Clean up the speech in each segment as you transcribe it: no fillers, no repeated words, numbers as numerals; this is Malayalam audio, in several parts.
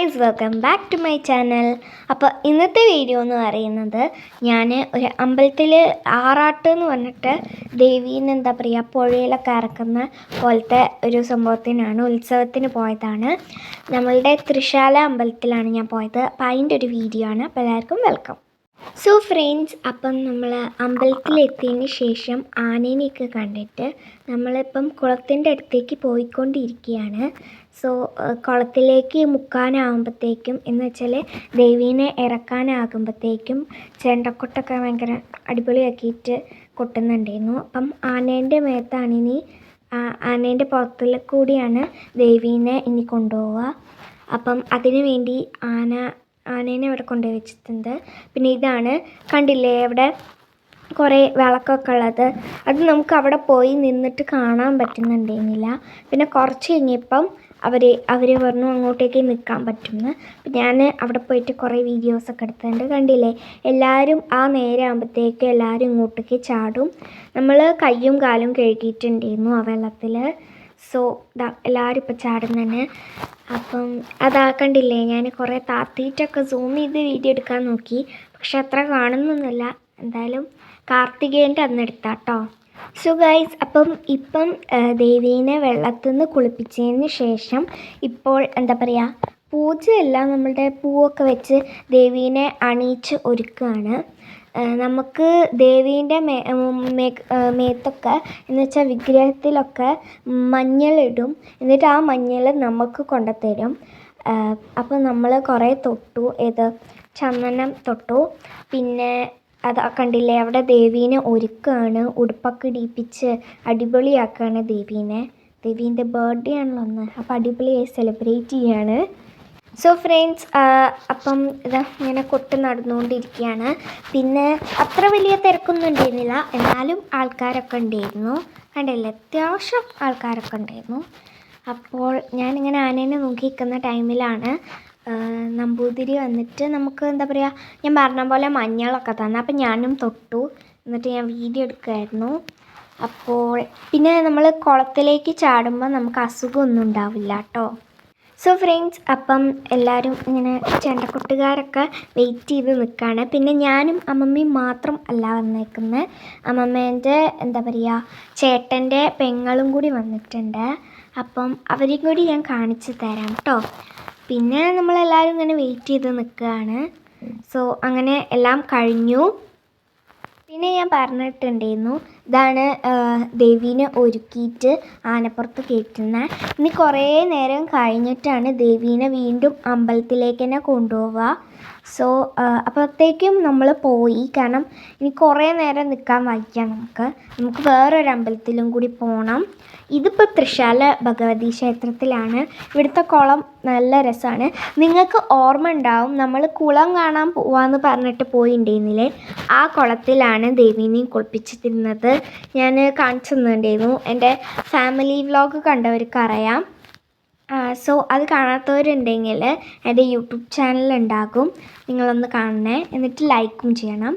Guys, welcome back to my channel. അപ്പോൾ ഇന്നത്തെ വീഡിയോ എന്ന് പറയുന്നത് ഞാൻ ഒരു അമ്പലത്തിൽ ആറാട്ട് എന്ന് പറഞ്ഞിട്ട് ദേവീനെ എന്താ പറയുക പുഴയിലൊക്കെ ഇറക്കുന്ന പോലത്തെ ഒരു സംഭവത്തിനാണ്, ഉത്സവത്തിന് പോയതാണ്. നമ്മളുടെ തൃശാല അമ്പലത്തിലാണ് ഞാൻ പോയത്. അപ്പോൾ അതിൻ്റെ ഒരു വീഡിയോ ആണ്. അപ്പോൾ എല്ലാവർക്കും വെൽക്കം. സോ ഫ്രണ്ട്സ്, അപ്പം നമ്മൾ അമ്പലത്തിലെത്തിയതിന് ശേഷം ആനേനെയൊക്കെ കണ്ടിട്ട് നമ്മളിപ്പം കുളത്തിൻ്റെ അടുത്തേക്ക് പോയിക്കൊണ്ടിരിക്കുകയാണ്. സോ കുളത്തിലേക്ക് മുക്കാനാകുമ്പോഴത്തേക്കും എന്ന് വെച്ചാൽ ദേവീനെ ഇറക്കാനാകുമ്പോഴത്തേക്കും ചെണ്ടക്കൊട്ടൊക്കെ ഭയങ്കര അടിപൊളിയാക്കിയിട്ട് കൊട്ടുന്നുണ്ടായിരുന്നു. അപ്പം ആനേൻ്റെ മേത്താണ് ഇനി ആനേൻ്റെ പുറത്തിൽ കൂടിയാണ് ദേവീനെ ഇനി കൊണ്ടുപോവുക. അപ്പം അതിനു വേണ്ടി ആനേനെ അവിടെ കൊണ്ടുപോയി വെച്ചിട്ടുണ്ട്. പിന്നെ ഇതാണ് കണ്ടില്ലേ, അവിടെ കുറേ വിളക്കൊക്കെ ഉള്ളത്. അത് നമുക്ക് അവിടെ പോയി നിന്നിട്ട് കാണാൻ പറ്റുന്നുണ്ടായിരുന്നില്ല. പിന്നെ കുറച്ച് കഴിഞ്ഞപ്പം അവർ പറഞ്ഞു അങ്ങോട്ടേക്ക് നിൽക്കാൻ പറ്റുമെന്ന്. അപ്പം ഞാൻ അവിടെ പോയിട്ട് കുറേ വീഡിയോസൊക്കെ എടുത്തിട്ടുണ്ട്. കണ്ടില്ലേ, എല്ലാവരും ആ നേരെ ആകുമ്പോഴത്തേക്ക് എല്ലാവരും ഇങ്ങോട്ടേക്ക് ചാടും. നമ്മൾ കയ്യും കാലും കഴുകിയിട്ടുണ്ടായിരുന്നു ആ വെള്ളത്തിൽ. സോ എല്ലാവരും ഇപ്പോൾ ചാടുന്നതന്നെ. അപ്പം അതാക്കണ്ടില്ലേ, ഞാൻ കുറേ താത്തിയിട്ടൊക്കെ സൂം ചെയ്ത് വീഡിയോ എടുക്കാൻ നോക്കി, പക്ഷെ അത്ര കാണുന്നൊന്നുമില്ല. എന്തായാലും കാർത്തികേയൻ്റെ അന്ന് എടുത്താട്ടോ. സോ ഗൈസ്, ഇപ്പം ദേവീനെ വെള്ളത്തിൽ നിന്ന് കുളിപ്പിച്ചതിന് ശേഷം ഇപ്പോൾ എന്താ പറയുക, പൂജയല്ല, നമ്മളുടെ പൂവൊക്കെ വെച്ച് ദേവീനെ അണിയിച്ച് ഒരുക്കുകയാണ്. നമുക്ക് ദേവീൻ്റെ മേത്തൊക്കെ എന്ന് വെച്ചാൽ വിഗ്രഹത്തിലൊക്കെ മഞ്ഞളിടും. എന്നിട്ട് ആ മഞ്ഞൾ നമുക്ക് കൊണ്ടുത്തരും. അപ്പോൾ നമ്മൾ കുറേ തൊട്ടു, ചന്ദനം തൊട്ടു. പിന്നെ അത് കണ്ടില്ലേ, അവിടെ ദേവീനെ ഒരുക്കുകയാണ്, ഉടുപ്പൊക്കെ ഇടിപ്പിച്ച് അടിപൊളിയാക്കുകയാണ് ദേവീൻ്റെ ബർത്ത്ഡേ ആണല്ലോ ഒന്ന്. അപ്പോൾ അടിപൊളിയായി സെലിബ്രേറ്റ് ചെയ്യാണ്. സോ ഫ്രണ്ട്സ്, അപ്പം ഇതാ ഇങ്ങനെ കൊട്ട് നടന്നുകൊണ്ടിരിക്കുകയാണ്. പിന്നെ അത്ര വലിയ തിരക്കൊന്നും ഉണ്ടായിരുന്നില്ല, എന്നാലും ആൾക്കാരൊക്കെ ഉണ്ടായിരുന്നു. കണ്ടില്ലേ, അത്യാവശ്യം ആൾക്കാരൊക്കെ ഉണ്ടായിരുന്നു. അപ്പോൾ ഞാനിങ്ങനെ ആനേനെ നോക്കി നിൽക്കുന്ന ടൈമിലാണ് നമ്പൂതിരി വന്നിട്ട് നമുക്ക് എന്താ പറയുക, ഞാൻ പറഞ്ഞ പോലെ മഞ്ഞളൊക്കെ തന്നെ. അപ്പം ഞാനും തൊട്ടു, എന്നിട്ട് ഞാൻ വീഡിയോ എടുക്കുമായിരുന്നു. അപ്പോൾ പിന്നെ നമ്മൾ കുളത്തിലേക്ക് ചാടുമ്പോൾ നമുക്ക് അസുഖമൊന്നും ഉണ്ടാവില്ല കേട്ടോ. സോ ഫ്രണ്ട്സ്, അപ്പം എല്ലാവരും ഇങ്ങനെ ചെണ്ടക്കൊട്ടുകാരൊക്കെ വെയിറ്റ് ചെയ്ത് നിൽക്കുകയാണ്. പിന്നെ ഞാനും അമ്മമ്മയും മാത്രം അല്ല വന്നേക്കുന്നത്. അമ്മമ്മേൻ്റെ എന്താ പറയുക ചേട്ടൻ്റെ പെങ്ങളും കൂടി വന്നിട്ടുണ്ട്. അപ്പം അവരെയും കൂടി ഞാൻ കാണിച്ചു തരാം കേട്ടോ. പിന്നെ നമ്മളെല്ലാവരും ഇങ്ങനെ വെയിറ്റ് ചെയ്ത് നിൽക്കുകയാണ്. സോ അങ്ങനെ എല്ലാം കഴിഞ്ഞു. പിന്നെ ഞാൻ പറഞ്ഞിട്ടുണ്ടായിരുന്നു, ഇതാണ് ദേവീനെ ഒരുക്കിയിട്ട് ആനപ്പുറത്ത് കയറ്റുന്നത്. ഇനി കുറേ നേരം കഴിഞ്ഞിട്ടാണ് ദേവീനെ വീണ്ടും അമ്പലത്തിലേക്ക് തന്നെ കൊണ്ടുപോവുക. സോ അപ്പോഴത്തേക്കും നമ്മൾ പോയി, കാരണം ഇനി കുറേ നേരം നിൽക്കാൻ വയ്യ. നമുക്ക് വേറൊരു അമ്പലത്തിലും കൂടി പോകണം. ഇതിപ്പോൾ തൃശാല ഭഗവതി ക്ഷേത്രത്തിലാണ്. ഇവിടുത്തെ കുളം നല്ല രസമാണ്. നിങ്ങൾക്ക് ഓർമ്മ ഉണ്ടാവും, നമ്മൾ കുളം കാണാൻ പോവാമെന്ന് പറഞ്ഞിട്ട് പോയിട്ടുണ്ടായിരുന്നില്ലേ, ആ കുളത്തിലാണ് ദേവീനെ കുളിപ്പിച്ചിരുന്നത്. ഞാൻ കാണിച്ചു തന്നിട്ടുണ്ടായിരുന്നു. എൻ്റെ ഫാമിലി വ്ലോഗ് കണ്ടവർക്ക് അറിയാം. സോ അത് കാണാത്തവരുണ്ടെങ്കിൽ എൻ്റെ യൂട്യൂബ് ചാനലുണ്ടാകും, നിങ്ങളൊന്ന് കാണണേ. എന്നിട്ട് ലൈക്കും ചെയ്യണം.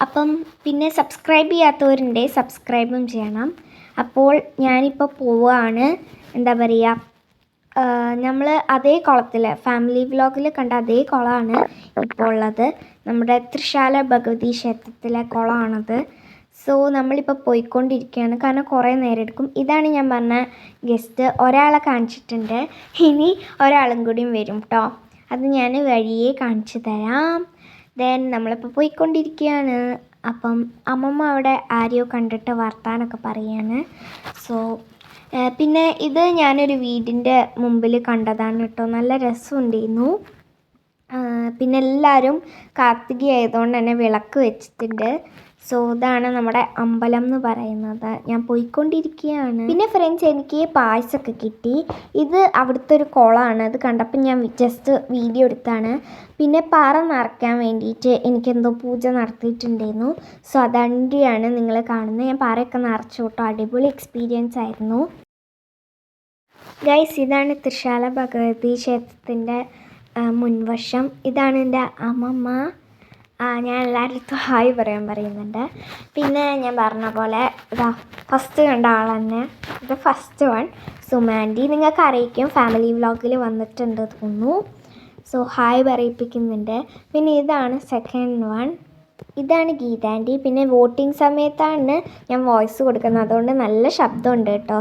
അപ്പം പിന്നെ സബ്സ്ക്രൈബ് ചെയ്യാത്തവരുണ്ടെങ്കിൽ സബ്സ്ക്രൈബും ചെയ്യണം. അപ്പോൾ ഞാനിപ്പോൾ പോവുകയാണ്. എന്താ പറയുക, നമ്മൾ അതേ കുളത്തിൽ ഫാമിലി വ്ലോഗിൽ കണ്ട അതേ കുളമാണ് ഇപ്പോൾ ഉള്ളത്. നമ്മുടെ തൃശാല ഭഗവതി ക്ഷേത്രത്തിലെ കുളമാണത്. സോ നമ്മളിപ്പോൾ പോയിക്കൊണ്ടിരിക്കുകയാണ്, കാരണം കുറേ നേരം എടുക്കും. ഇതാണ് ഞാൻ പറഞ്ഞ ഗസ്റ്റ്. ഒരാളെ കാണിച്ചിട്ടുണ്ട്, ഇനി ഒരാളും കൂടിയും വരും കേട്ടോ. അത് ഞാൻ വഴിയെ കാണിച്ചു തരാം. ദെൻ നമ്മളിപ്പോൾ പോയിക്കൊണ്ടിരിക്കുകയാണ്. അപ്പം അമ്മമ്മ അവിടെ ആരെയോ കണ്ടിട്ട് വർത്താനൊക്കെ പറയാണ്. സോ പിന്നെ ഇത് ഞാനൊരു വീടിൻ്റെ മുമ്പിൽ കണ്ടതാണ് കേട്ടോ. നല്ല രസമുണ്ടായിരുന്നു. പിന്നെ എല്ലാവരും കാർത്തിക ആയതുകൊണ്ട് തന്നെ വിളക്ക് വെച്ചിട്ടുണ്ട്. സോ ഇതാണ് നമ്മുടെ അമ്പലം എന്ന് പറയുന്നത്. ഞാൻ പോയിക്കൊണ്ടിരിക്കുകയാണ്. പിന്നെ ഫ്രണ്ട്സ്, എനിക്ക് പായസമൊക്കെ കിട്ടി. ഇത് അവിടുത്തെ ഒരു കുളമാണ്. അത് കണ്ടപ്പോൾ ഞാൻ ജസ്റ്റ് വീഡിയോ എടുത്താണ്. പിന്നെ പാറ നിറയ്ക്കാൻ വേണ്ടിയിട്ട് എനിക്കെന്തോ പൂജ നടത്തിയിട്ടുണ്ടായിരുന്നു. സോ അതണ്ടിയാണ് നിങ്ങൾ കാണുന്നത്. ഞാൻ പാറയൊക്കെ നിറച്ചു കേട്ടോ. അടിപൊളി എക്സ്പീരിയൻസ് ആയിരുന്നു ഗൈസ്. ഇതാണ് തൃശാല ഭഗവതി ക്ഷേത്രത്തിൻ്റെ മുൻവശം. ഇതാണ് എൻ്റെ അമ്മമ്മ. ഞാൻ എല്ലാവരുടെ ഹായ് പറയുന്നുണ്ട്. പിന്നെ ഞാൻ പറഞ്ഞ പോലെ ഇതാ ഫസ്റ്റ് കണ്ട ആൾ തന്നെ, ഇത് ഫസ്റ്റ് വൺ. സോ സുമാൻറ്റി. നിങ്ങൾക്ക് അറിയിക്കും, ഫാമിലി വ്ളോഗിൽ വന്നിട്ടുണ്ട് തോന്നുന്നു. സോ ഹായ് പറയിപ്പിക്കുന്നുണ്ട്. പിന്നെ ഇതാണ് സെക്കൻഡ് വൺ, ഇതാണ് ഗീതാൻറ്റി. പിന്നെ വോട്ടിംഗ് സമയത്താണ് ഞാൻ വോയിസ് കൊടുക്കുന്നത്, അതുകൊണ്ട് നല്ല ശബ്ദമുണ്ട് കേട്ടോ.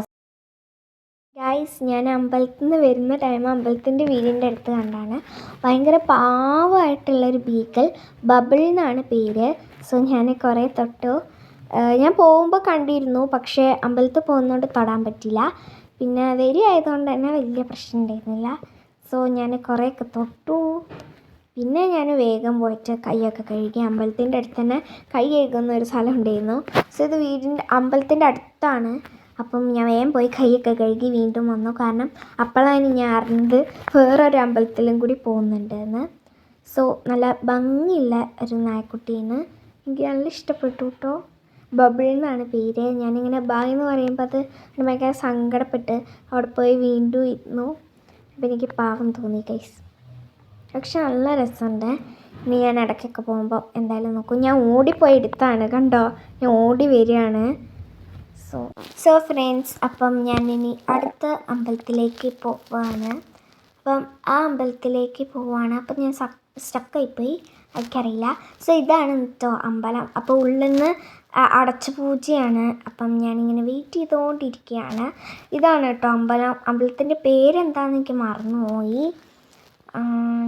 ഗൈസ്, ഞാൻ അമ്പലത്തിൽ നിന്ന് വരുന്ന ടൈം അമ്പലത്തിൻ്റെ വീടിൻ്റെ അടുത്ത് കണ്ടാണ് ഭയങ്കര പാവമായിട്ടുള്ളൊരു ബീഗൽ, ബബിൾ എന്നാണ് പേര്. സോ ഞാൻ കുറേ തൊട്ടു. ഞാൻ പോകുമ്പോൾ കണ്ടിരുന്നു, പക്ഷേ അമ്പലത്തിൽ പോകുന്നതുകൊണ്ട് തൊടാൻ പറ്റില്ല. പിന്നെ വരികയായതുകൊണ്ട് തന്നെ വലിയ പ്രശ്നം ഉണ്ടായിരുന്നില്ല. സോ ഞാൻ കുറേയൊക്കെ തൊട്ടു. പിന്നെ ഞാൻ വേഗം പോയിട്ട് കൈയൊക്കെ കഴുകി. അമ്പലത്തിൻ്റെ അടുത്ത് തന്നെ കൈ കഴുകുന്ന ഒരു സ്ഥലം ഉണ്ടായിരുന്നു. സോ ഇത് അമ്പലത്തിൻ്റെ അടുത്താണ്. അപ്പം ഞാൻ വേഗം പോയി കൈയൊക്കെ കഴുകി വീണ്ടും വന്നു. കാരണം അപ്പോഴാണ് ഞാൻ അറിഞ്ഞത് വേറൊരു അമ്പലത്തിലും കൂടി പോകുന്നുണ്ടെന്ന്. സോ നല്ല ഭംഗിയുള്ള ഒരു നായക്കുട്ടീന്, എനിക്ക് നല്ല ഇഷ്ടപ്പെട്ടു കേട്ടോ. ബബിൾ എന്നാണ് പേര്. ഞാനിങ്ങനെ ബായ് എന്ന് പറയുമ്പോൾ അത് ഭയങ്കര സങ്കടപ്പെട്ട് അവിടെ പോയി വീണ്ടും ഇരുന്നു. അപ്പോൾ എനിക്ക് പാവം തോന്നി ഗൈസ്. പക്ഷെ നല്ല രസമുണ്ട്. ഇനി ഞാൻ ഇടയ്ക്കൊക്കെ പോകുമ്പോൾ എന്തായാലും നോക്കും. ഞാൻ ഓടിപ്പോയി എടുത്താണ്, കണ്ടോ, ഞാൻ ഓടി വരികയാണ്. സോ ഫ്രണ്ട്സ്, അപ്പം ഞാൻ ഇനി അടുത്ത അമ്പലത്തിലേക്ക് പോവാണ്. അപ്പം ആ അമ്പലത്തിലേക്ക് പോവാണ്. അപ്പം ഞാൻ സ്റ്റക്കായിപ്പോയി, എനിക്കറിയില്ല. സോ ഇതാണ് കേട്ടോ അമ്പലം. അപ്പോൾ ഉള്ളിൽ നിന്ന് അടച്ച പൂജയാണ്. അപ്പം ഞാനിങ്ങനെ വെയിറ്റ് ചെയ്തുകൊണ്ടിരിക്കുകയാണ്. ഇതാണ് കേട്ടോ അമ്പലം. അമ്പലത്തിൻ്റെ പേരെന്താണെന്ന് എനിക്ക് മറന്നുപോയി.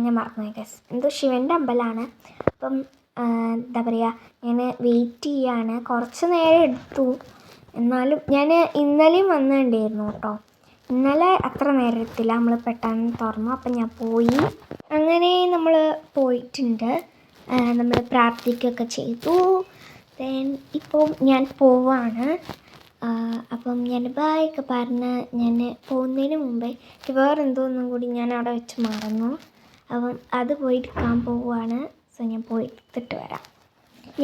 ഞാൻ മറന്നുപോയി ഗസ്. എന്തോ ശിവൻ്റെ അമ്പലമാണ്. അപ്പം എന്താ പറയുക, ഞാൻ വെയിറ്റ് ചെയ്യാണ്. കുറച്ച് നേരം എടുത്തു, എന്നാലും ഞാൻ ഇന്നലെയും വന്നിട്ടുണ്ടായിരുന്നു കേട്ടോ. ഇന്നലെ അത്ര നേരം എടുത്തില്ല, നമ്മൾ പെട്ടെന്ന് തുറന്നു. അപ്പം ഞാൻ പോയി. അങ്ങനെ നമ്മൾ പോയിട്ടുണ്ട്. നമ്മൾ പ്രാർത്ഥിക്കുകയൊക്കെ ചെയ്തു. ദെൻ ഇപ്പോൾ ഞാൻ പോവാണ്. അപ്പം ഞാൻ ബായ് ഒക്കെ പറഞ്ഞ് ഞാൻ പോകുന്നതിന് മുമ്പേ വേറെന്തോന്നും കൂടി ഞാൻ അവിടെ വെച്ച് മറന്നു. അപ്പം അത് പോയി എടുക്കാൻ പോവുകയാണ്. സോ ഞാൻ പോയി എടുത്തിട്ട് വരാം.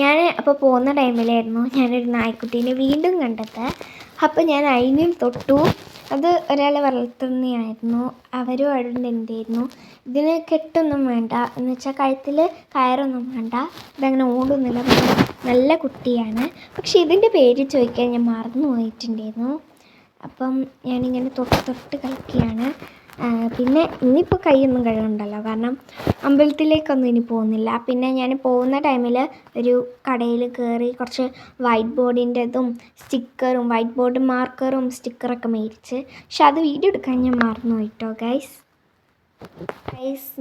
ഞാൻ അപ്പോൾ പോകുന്ന ടൈമിലായിരുന്നു ഞാനൊരു നായ്ക്കുട്ടീനെ വീണ്ടും കണ്ടത്. അപ്പോൾ ഞാൻ അതിനും തൊട്ടു. അത് ഒരാൾ വളർത്തുന്നതായിരുന്നു. അവരും അവിടെ ഉണ്ടായിരുന്നു. ഇതിന് കെട്ടൊന്നും വേണ്ട, എന്ന് വെച്ചാൽ കഴുത്തിൽ കയറൊന്നും വേണ്ട. ഇതങ്ങനെ ഓടുന്നില്ല, നല്ല കുട്ടിയാണ്. പക്ഷേ ഇതിൻ്റെ പേര് ചോദിക്കാൻ ഞാൻ മറന്നു പോയിട്ടുണ്ടായിരുന്നു. അപ്പം ഞാനിങ്ങനെ തൊട്ട് കളിക്കുകയാണ്. പിന്നെ ഇനിയിപ്പോൾ കൈയൊന്നും കഴുകണ്ടല്ലോ, കാരണം അമ്പലത്തിലേക്കൊന്നും ഇനി പോകുന്നില്ല. പിന്നെ ഞാൻ പോകുന്ന ടൈമിൽ ഒരു കടയിൽ കയറി കുറച്ച് വൈറ്റ് ബോർഡിൻ്റെതും സ്റ്റിക്കറും, വൈറ്റ് ബോർഡ് മാർക്കറും സ്റ്റിക്കറൊക്കെ മേടിച്ച്. പക്ഷെ അത് വീഡിയോ എടുക്കാൻ ഞാൻ മറന്നു പോയിട്ടോ ഗൈസ്.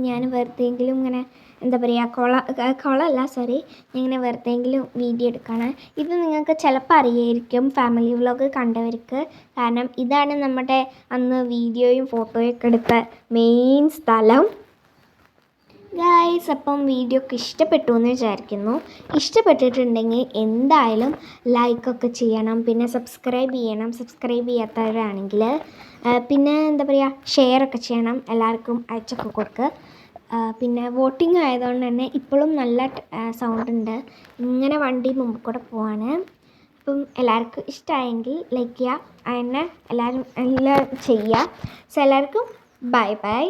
ഞാൻ വെറുതെയെങ്കിലും ഇങ്ങനെ എന്താ പറയുക, കൊളമല്ല സോറി, ഇങ്ങനെ വെറുതെയെങ്കിലും വീഡിയോ എടുക്കുകയാണ്. ഇത് നിങ്ങൾക്ക് ചിലപ്പോൾ അറിയായിരിക്കും ഫാമിലി വ്ളോഗ് കണ്ടവർക്ക്. കാരണം ഇതാണ് നമ്മുടെ അന്ന് വീഡിയോയും ഫോട്ടോയും ഒക്കെ എടുത്ത മെയിൻ സ്ഥലം ഗൈസ്. അപ്പം വീഡിയോ ഒക്കെ ഇഷ്ടപ്പെട്ടു എന്ന് വിചാരിക്കുന്നു. ഇഷ്ടപ്പെട്ടിട്ടുണ്ടെങ്കിൽ എന്തായാലും ലൈക്കൊക്കെ ചെയ്യണം, പിന്നെ സബ്സ്ക്രൈബ് ചെയ്യണം, സബ്സ്ക്രൈബ് ചെയ്യാത്തവരാണെങ്കിൽ. പിന്നെ എന്താ പറയുക, ഷെയറൊക്കെ ചെയ്യണം, എല്ലാവർക്കും അയച്ചൊക്കെ കൊടുക്കുക. പിന്നെ വോട്ടിംഗ് ആയതുകൊണ്ട് തന്നെ ഇപ്പോഴും നല്ല സൗണ്ട് ഉണ്ട്. ഇങ്ങനെ വണ്ടി മുമ്പ് കൂടെ പോവാണ്. അപ്പം എല്ലാവർക്കും ഇഷ്ടമായെങ്കിൽ ലൈക്ക് ചെയ്യുക, അങ്ങനെ എല്ലാവരും ചെയ്യുക. സോ എല്ലാവർക്കും ബൈ ബൈ.